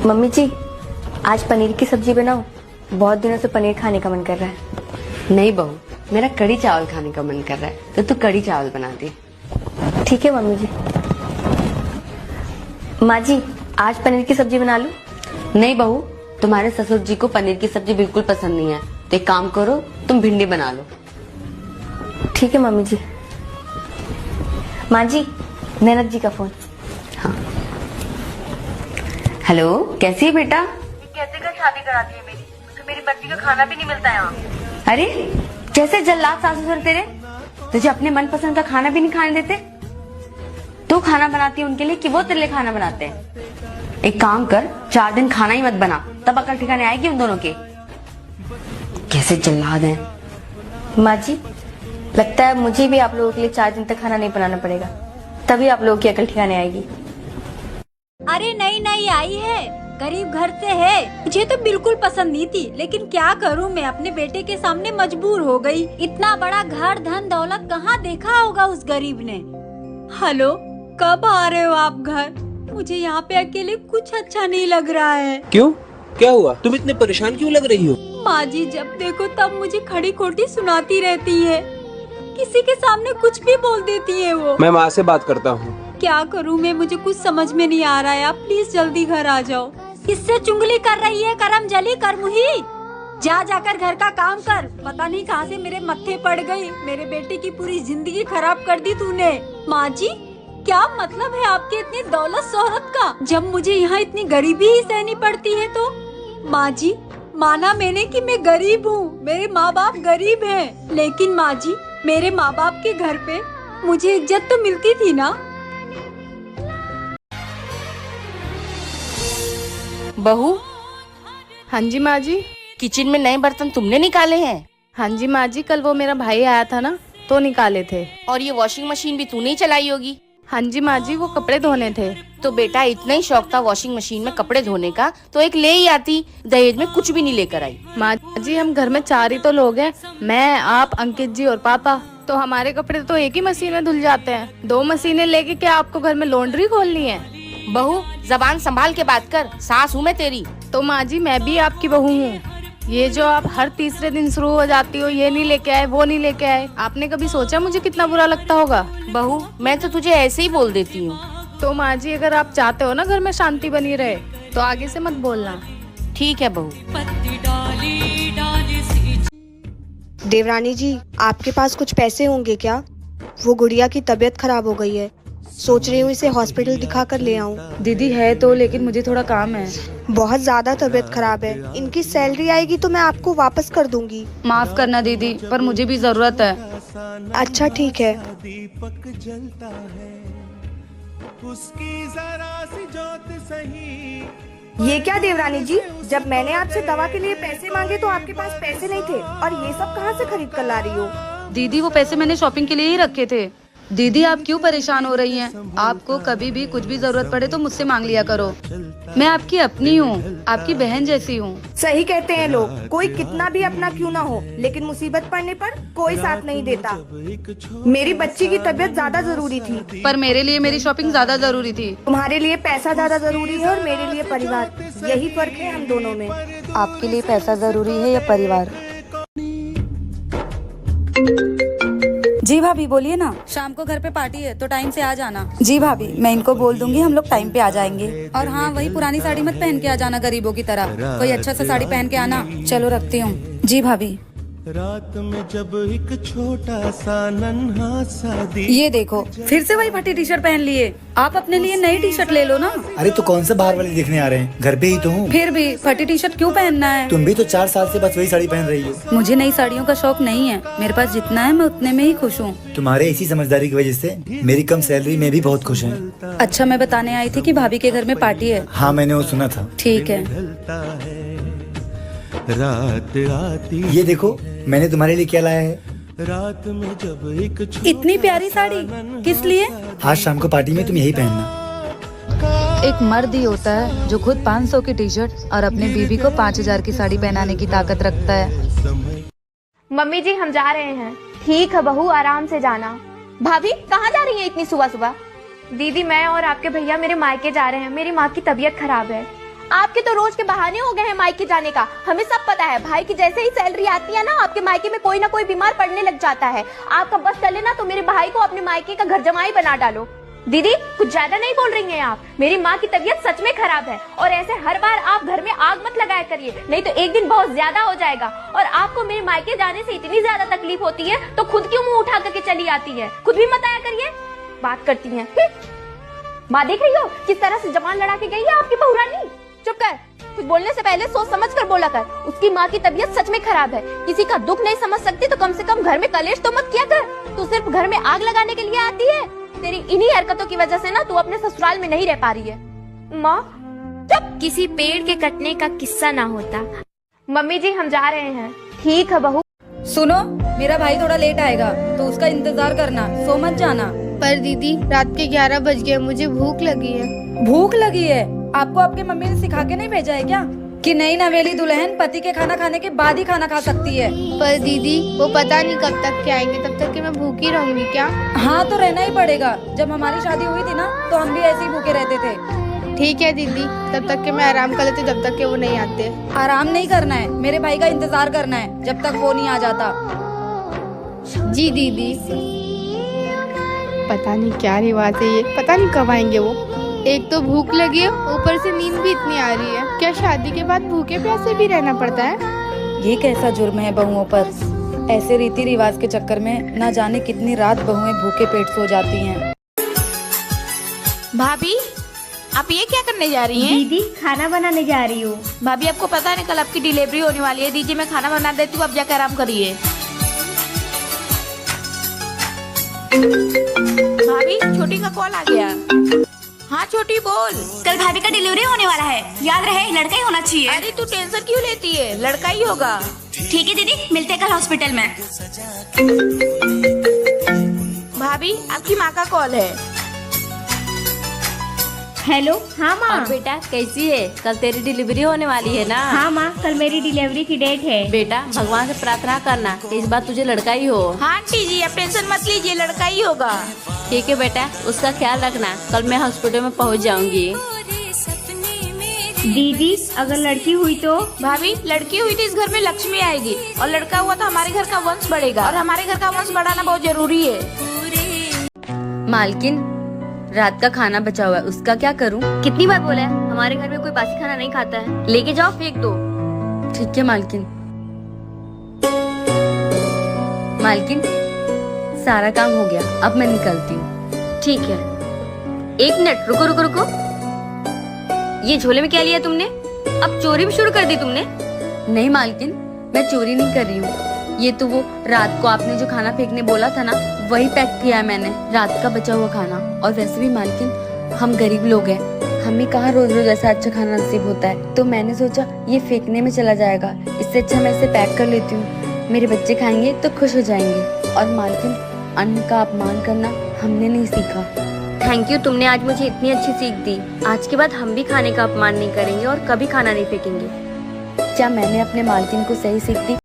Mummy जी, आज पनीर की सब्जी बनाओ। बहुत दिनों से पनीर खाने का मन कर रहा है। नहीं बहू, मेरा कड़ी चावल खाने का मन कर रहा है, तो तू कड़ी चावल बना दे। ठीक है मम्मी जी। माँ जी, आज पनीर की सब्जी बना लूं? नहीं बहू, तुम्हारे ससुर जी को पनीर की सब्जी बिल्कुल पसंद नहीं है, तो एक काम करो, तुम भिंडी बना लो। ठीक है मम्मी जी। माँ जी, नैनत जी का फोन। हाँ, हेलो, कैसी है बेटा? कैसे कर शादी कराती है मेरी, तो मेरी बच्ची का खाना भी नहीं मिलता यहाँ। अरे जैसे जल्लाद सासू ससुर तेरे, तुझे अपने मनपसंद का खाना भी नहीं खाने देते। तू खाना बनाती है उनके लिए कि वो तेरे लिए खाना बनाते हैं? एक काम कर, 4 दिन खाना ही मत बना, तब अकल ठिकाने आएगी उन दोनों के। कैसे जल्लाद हैं। माँ जी, लगता है मुझे भी आप लोगों के लिए 4 दिन तक खाना नहीं बनाना पड़ेगा, तभी आप लोगों की अकल ठिकाने आएगी। अरे नई नई आई है, गरीब घर से है, मुझे तो बिल्कुल पसंद नहीं थी, लेकिन क्या करूं, मैं अपने बेटे के सामने मजबूर हो गई। इतना बड़ा घर धन दौलत कहाँ देखा होगा उस गरीब ने। हेलो, कब आ रहे हो आप घर? मुझे यहाँ पे अकेले कुछ अच्छा नहीं लग रहा है। क्यों, क्या हुआ? तुम इतने परेशान क्यों लग रही हो? माँ जी जब देखो तब मुझे खड़ी खोटी सुनाती रहती है, किसी के सामने कुछ भी बोल देती है वो। मैं माँ से बात करता हूँ। क्या करूँ मैं, मुझे कुछ समझ में नहीं आ रहा है, आप प्लीज जल्दी घर आ जाओ। किससे चुगली कर रही है, करम जली कर मुही? जा जाकर घर का काम कर, पता नहीं कहाँ से मेरे मत्थे पड़ गई, मेरे बेटे की पूरी जिंदगी खराब कर दी तूने। माँ जी, क्या मतलब है आपके इतनी दौलत शोहरत का, जब मुझे यहाँ इतनी गरीबी ही सहनी पड़ती है तो? माँ जी, माना मैंने कि मैं गरीब हूँ, मेरे माँ बाप गरीब हैं, लेकिन माँ जी मेरे माँ बाप के घर पे मुझे इज्जत तो मिलती थी ना। बहू, हाँ जी माँ जी। किचन में नए बर्तन तुमने निकाले हैं? हाँ जी माँ जी, कल वो मेरा भाई आया था ना, तो निकाले थे। और ये वॉशिंग मशीन भी तूने ही चलाई होगी? हाँ जी माँ जी, वो कपड़े धोने थे। तो बेटा इतना ही शौक था वॉशिंग मशीन में कपड़े धोने का, तो एक ले ही आती, दहेज में कुछ भी नहीं लेकर आई। माँ जी, हम घर में 4 ही तो लोग हैं, मैं, आप, अंकित जी और पापा, तो हमारे कपड़े तो एक ही मशीन में धुल जाते हैं। 2 मशीनें लेके क्या आपको घर में लॉन्ड्री खोलनी है? बहू, जबान संभाल के बात कर, सास हूँ मैं तेरी। तो माँ जी मैं भी आपकी बहू हूँ। ये जो आप हर तीसरे दिन शुरू हो जाती हो, ये नहीं लेके आए, वो नहीं लेके आए, आपने कभी सोचा मुझे कितना बुरा लगता होगा? बहू, मैं तो तुझे ऐसे ही बोल देती हूँ। तो माँ जी अगर आप चाहते हो ना घर में शांति बनी रहे, तो आगे से मत बोलना। ठीक है बहू। देवरानी जी, आपके पास कुछ पैसे होंगे क्या? वो गुड़िया की तबीयत खराब हो गई है, सोच रही हूँ इसे हॉस्पिटल दिखा कर ले आऊँ। दीदी है तो, लेकिन मुझे थोड़ा काम है। बहुत ज्यादा तबीयत खराब है, इनकी सैलरी आएगी तो मैं आपको वापस कर दूंगी। माफ करना दीदी, पर मुझे भी जरूरत है। अच्छा ठीक है। दीपक जलता है, उसकी जरा सी जोत सही। ये क्या देवरानी जी, जब मैंने आपसे दवा के लिए पैसे मांगे तो आपके पास पैसे नहीं थे, और ये सब कहाँ से खरीद कर ला रही हो? दीदी वो पैसे मैंने शॉपिंग के लिए ही रखे थे। दीदी आप क्यों परेशान हो रही हैं? आपको कभी भी कुछ भी जरूरत पड़े तो मुझसे मांग लिया करो, मैं आपकी अपनी हूँ, आपकी बहन जैसी हूँ। सही कहते हैं लोग, कोई कितना भी अपना क्यों ना हो, लेकिन मुसीबत पड़ने पर कोई साथ नहीं देता। मेरी बच्ची की तबीयत ज्यादा जरूरी थी, पर मेरे लिए मेरी शॉपिंग ज्यादा जरूरी थी। तुम्हारे लिए पैसा ज्यादा जरूरी है और मेरे लिए परिवार, यही फर्क है हम दोनों में। आपके लिए पैसा जरूरी है या परिवार? जी भाभी बोलिए ना। शाम को घर पे पार्टी है तो टाइम से आ जाना। जी भाभी, मैं इनको बोल दूंगी, हम लोग टाइम पे आ जाएंगे। और हाँ, वही पुरानी साड़ी मत पहन के आ जाना गरीबों की तरह, कोई अच्छा सा साड़ी पहन के आना। चलो रखती हूँ। जी भाभी। रात में जब एक छोटा सा नन्हा सा ये देखो, फिर से वही फटी टी शर्ट पहन लिए। आप अपने लिए नई टी शर्ट ले लो ना। अरे तो कौन सा बाहर वाले देखने आ रहे हैं, घर पे ही तो हूँ। फिर भी फटी टी शर्ट क्यों पहनना है? तुम भी तो 4 साल से बस वही साड़ी पहन रही हो। मुझे नई साड़ियों का शौक नहीं है, मेरे पास जितना है मैं उतने में ही खुश हूँ। तुम्हारे इसी समझदारी की वजह से मेरी कम सैलरी में भी बहुत खुश है। अच्छा, मैं बताने आई थी कि भाभी के घर में पार्टी है। हाँ मैंने वो सुना था। ठीक है। रात आती, ये देखो मैंने तुम्हारे लिए क्या लाया है। रात में जब एक इतनी प्यारी साड़ी किस लिए? आज शाम को पार्टी में तुम यही पहनना। एक मर्द ही होता है जो खुद 500 की टी शर्ट और अपने बीवी को 5000 की साड़ी पहनाने की ताकत रखता है। मम्मी जी हम जा रहे हैं। ठीक है बहू, आराम से जाना। भाभी कहाँ जा रही है इतनी सुबह सुबह? दीदी मैं और आपके भैया मेरे मायके जा रहे हैं, मेरी माँ की तबीयत खराब है आपके तो रोज के बहाने हो गए हैं मायके जाने का। हमें सब पता है, भाई की जैसे ही सैलरी आती है ना, आपके मायके में कोई ना कोई बीमार पड़ने लग जाता है। आपका बस चले ना तो मेरे भाई को अपने मायके का घर जमाई बना डालो। दीदी कुछ ज्यादा नहीं बोल रही हैं आप? मेरी माँ की तबीयत सच में खराब है और ऐसे हर बार आप घर में आग मत लगाया करिए, नहीं तो एक दिन बहुत ज्यादा हो जाएगा। और आपको मेरे मायके जाने से इतनी ज्यादा तकलीफ होती है तो खुद क्यों मुंह उठा करके चली आती है? खुद भी मत आया करिए, बात करती हैं। माँ देख रही हो किस तरह से जबान लड़ा के गई है आपकी बहू रानी। चुप कर, कुछ बोलने से पहले सोच समझ कर बोला कर। उसकी माँ की तबीयत सच में खराब है, किसी का दुख नहीं समझ सकती तो कम से कम घर में कलेश तो मत किया कर। तू सिर्फ घर में आग लगाने के लिए आती है। तेरी इन्हीं हरकतों की वजह से ना तू अपने ससुराल में नहीं रह पा रही है। माँ चुप। किसी पेड़ के कटने का किस्सा ना होता। मम्मी जी हम जा रहे हैं। ठीक है बहू। सुनो, मेरा भाई थोड़ा लेट आएगा तो उसका इंतजार करना, सो मत जाना। पर दीदी रात के 11 बज गए, मुझे भूख लगी है। भूख लगी है? आपको आपके मम्मी ने सिखा के नहीं भेजा है क्या कि नई नवेली दुल्हन पति के खाना खाने के बाद ही खाना खा सकती है? पर दीदी वो पता नहीं कब तक के आएंगे, तब तक के मैं भूखी रहूंगी क्या? हाँ तो रहना ही पड़ेगा। जब हमारी शादी हुई थी ना तो हम भी ऐसे ही भूखे रहते थे। ठीक है दीदी, तब तक के मैं आराम कर लेती जब तक के वो नहीं आते। आराम नहीं करना है, मेरे भाई का इंतजार करना है जब तक वो नहीं आ जाता। जी दीदी। पता नहीं क्या रिवाज है ये, पता नहीं कब आएंगे वो। एक तो भूख लगी है, ऊपर से नींद भी इतनी आ रही है। क्या शादी के बाद भूखे प्यासे भी रहना पड़ता है? ये कैसा जुर्म है बहुओं पर? ऐसे रीति रिवाज के चक्कर में ना जाने कितनी रात बहुएं भूखे पेट सो जाती हैं। भाभी आप ये क्या करने जा रही हैं? दीदी खाना बनाने जा रही हूँ। भाभी आपको पता है कल आपकी डिलीवरी होने वाली है। दीजिए मैं खाना बना देती हूँ, आप जाकर आराम करिए। भाभी छोटी का कॉल आ गया। हाँ छोटी बोल। कल भाभी का डिलीवरी होने वाला है, याद रहे लड़का ही होना चाहिए। अरे तू टेंशन क्यों लेती है, लड़का ही होगा। ठीक है दीदी, मिलते हैं कल हॉस्पिटल में। भाभी आपकी माँ का कॉल है। हेलो। हाँ माँ। और बेटा कैसी है? कल तेरी डिलीवरी होने वाली है ना? हाँ माँ, कल मेरी डिलीवरी की डेट है। बेटा भगवान से प्रार्थना करना कि इस बार तुझे लड़का ही हो। हाँ आंटी जी आप टेंशन मत लीजिए, लड़का ही होगा। ठीक है बेटा, उसका ख्याल रखना। कल मैं हॉस्पिटल में पहुंच जाऊंगी। दीदी अगर लड़की हुई तो? भाभी लड़की हुई तो इस घर में लक्ष्मी आएगी, और लड़का हुआ तो हमारे घर का वंश बढ़ेगा, और हमारे घर का वंश बढ़ाना बहुत जरूरी है। मालकिन रात का खाना बचा हुआ है, उसका क्या करूं? कितनी बार बोला है, हमारे घर में कोई बासी खाना नहीं खाता है। लेके जाओ फेंक दो। ठीक है मालकिन। मालकिन सारा काम हो गया, अब मैं निकलती हूँ। ठीक है। 1 मिनट रुको रुको रुको। ये झोले में क्या लिया तुमने? अब चोरी भी शुरू कर दी तुमने? नहीं मालकिन, मैं चोरी नहीं कर रही हूँ। ये तो वो रात को आपने जो खाना फेंकने बोला था ना, वही पैक किया है मैंने, रात का बचा हुआ खाना। और वैसे भी मालकिन हम गरीब लोग हैं, हमें कहाँ रोज रोज ऐसा अच्छा खाना नसीब होता है, तो मैंने सोचा ये फेंकने में चला जाएगा, इससे अच्छा मैं इसे पैक कर लेती हूँ। मेरे बच्चे खाएंगे तो खुश हो जाएंगे। और मालकिन अन्न का अपमान करना हमने नहीं सीखा। थैंक यू, तुमने आज मुझे इतनी अच्छी सीख दी। आज के बाद हम भी खाने का अपमान नहीं करेंगे और कभी खाना नहीं फेंकेंगे। क्या मैंने अपने मालकिन को सही सीख दी?